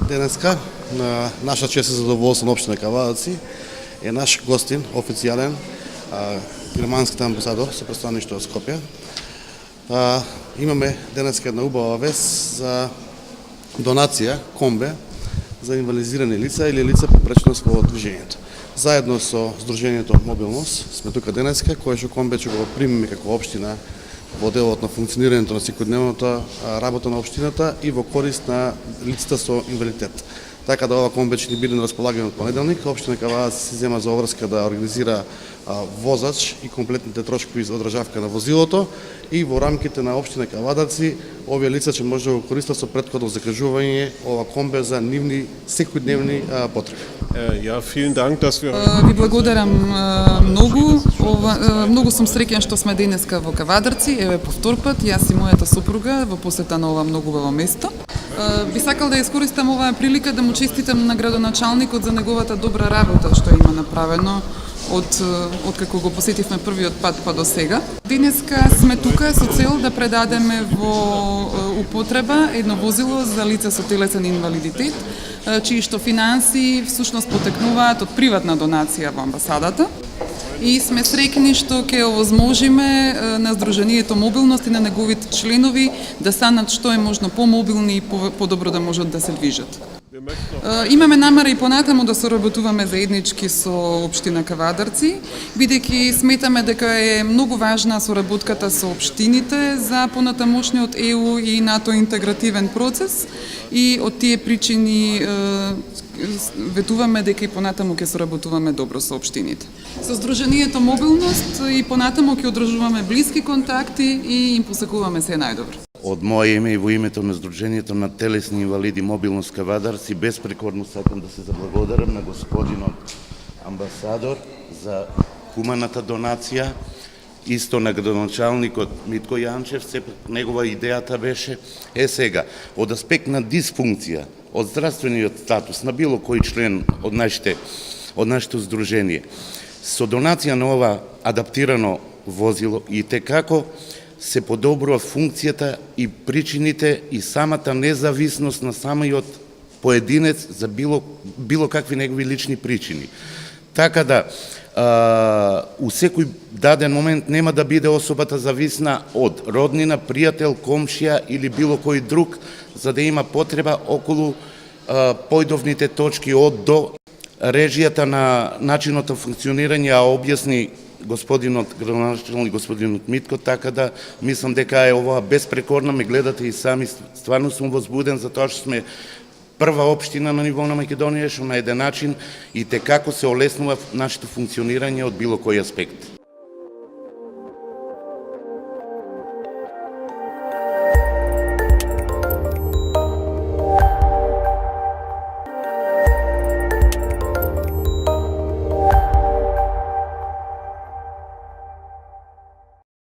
Денеска на наша чест и задоволство на општина Кавадаци е наш гостин, официјален, германскиот амбасадор со представништво од Скопје. Имаме денеска една убава вест за донација комбе за инвалидизирани лица или лица попреченост во движењето. Заедно со Сдруженијето Мобилност сме тука денеска, кое што комбе ќе го примиме како општина во делот на функционирањето на секојдневната работа на општината и во корист на лицата со инвалидитет. Така да ова комбе ќе ни биде на располагање од понеделник. Општина Кавадац се зема за обврска да организира возач и комплетните трошкови за одржавка на возилото и во рамките на општина Кавадаци овие лица ќе може да го користат со претходно закажување ова комбе за нивни секојдневни потреби. Ja, vielen Dank, dass wir Ви благодарам многу. Многу сум среќен што сме денеска во Кавадарци, еве по втор пат, јас и мојата супруга во посета на ова многу убаво место. Би сакал да искористам оваа прилика да му честитам на градоначалникот за неговата добра работа што има направено од како го посетивме првиот пат па до сега. Денеска сме тука со цел да предадеме во употреба едно возило за лица со телесен инвалидитет, чии што финанси всушност потекнуваат од приватна донација во амбасадата. И сме среќни што ќе овозможиме на Сдруженијето Мобилност и на неговите членови да станат што е можно помобилни и подобро да можат да се движат. Имаме намера и понатаму да соработуваме заеднички со општина Кавадарци, бидејќи сметаме дека е многу важна соработката со општините за понатамошниот ЕУ и НАТО интегративен процес и од тие причини ветуваме дека и понатаму ќе соработуваме добро со општините. Со Сдруженијето Мобилност и понатаму ќе одржуваме блиски контакти и им посакуваме се најдобро. Од моје име и во името на Сдруженијето на телесни инвалиди Мобилност Кавадарци безпрекорно сакам да се заблагодарам на господинот амбасадор за хуманата донација, исто на градоначалникот Митко Јанчев, сепак негова идејата беше сега од аспект на дисфункција, од здравствениот статус на било кој член од нашето здружение. Со донација на ова адаптирано возило и како се подобрува функцијата и причините и самата независност на самиот поединец за било какви негови лични причини. Така да, у секој даден момент нема да биде особата зависна од роднина, пријател, комшија или било кој друг, за да има потреба околу појдовните точки од до. Режијата на начинот на функционирање објасни господинот градоначалник, господинот Митко, така да мислам дека е ова безпрекорна, ме гледате и сами, стварно сум возбуден за тоа што сме прва општина на ниво на Македонија што на еден начин и како се олеснува нашето функционирање од било кој аспект.